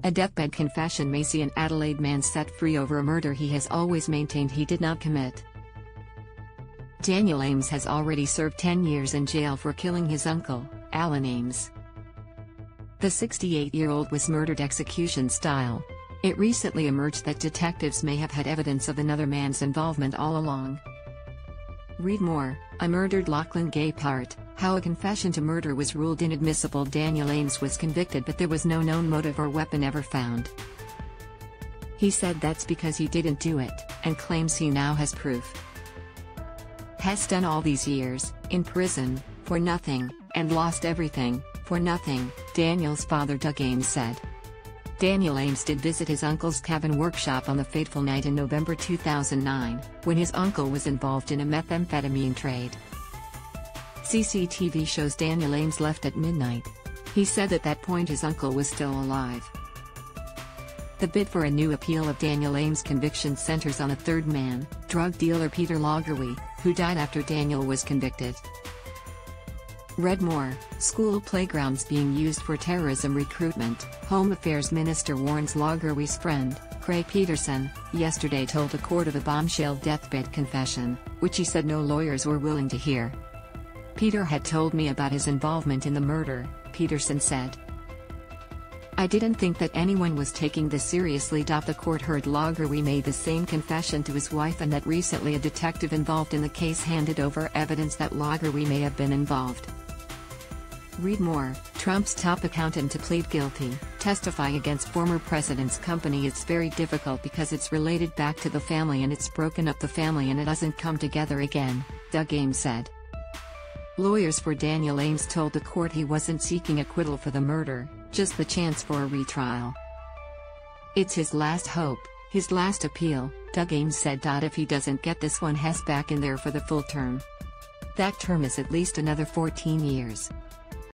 A deathbed confession may see an Adelaide man set free over a murder he has always maintained he did not commit. Daniel Ames has already served 10 years in jail for killing his uncle, Allan Ames. The 68-year-old was murdered execution style. It recently emerged that detectives may have had evidence of another man's involvement all along. Read more. I murdered Lachlan Gebhardt, how a confession to murder was ruled inadmissible. Daniel Ames was convicted, but there was no known motive or weapon ever found. He said that's because he didn't do it, and claims he now has proof. Has done all these years, in prison, for nothing, and lost everything, for nothing, Daniel's father Doug Ames said. Daniel Ames did visit his uncle's cabin workshop on the fateful night in November 2009, when his uncle was involved in a methamphetamine trade. CCTV shows Daniel Ames left at midnight. He said at that point his uncle was still alive. The bid for a new appeal of Daniel Ames' conviction centers on a third man, drug dealer Peter Logerwee, who died after Daniel was convicted. Read more. School playgrounds being used for terrorism recruitment. Home Affairs Minister warns Logerwee's friend, Craig Peterson, yesterday told a court of a bombshell deathbed confession, which he said no lawyers were willing to hear. Peter had told me about his involvement in the murder, Peterson said. I didn't think that anyone was taking this seriously. The court heard Logerwee made the same confession to his wife, and that recently a detective involved in the case handed over evidence that Logerwee may have been involved. Read more. Trump's top accountant to plead guilty, testify against former president's company. It's very difficult because it's related back to the family and it's broken up the family and it doesn't come together again, Doug Ames said. Lawyers for Daniel Ames told the court he wasn't seeking acquittal for the murder, just the chance for a retrial. It's his last hope, his last appeal, Doug Ames said. If he doesn't get this one, Hess back in there for the full term. That term is at least another 14 years.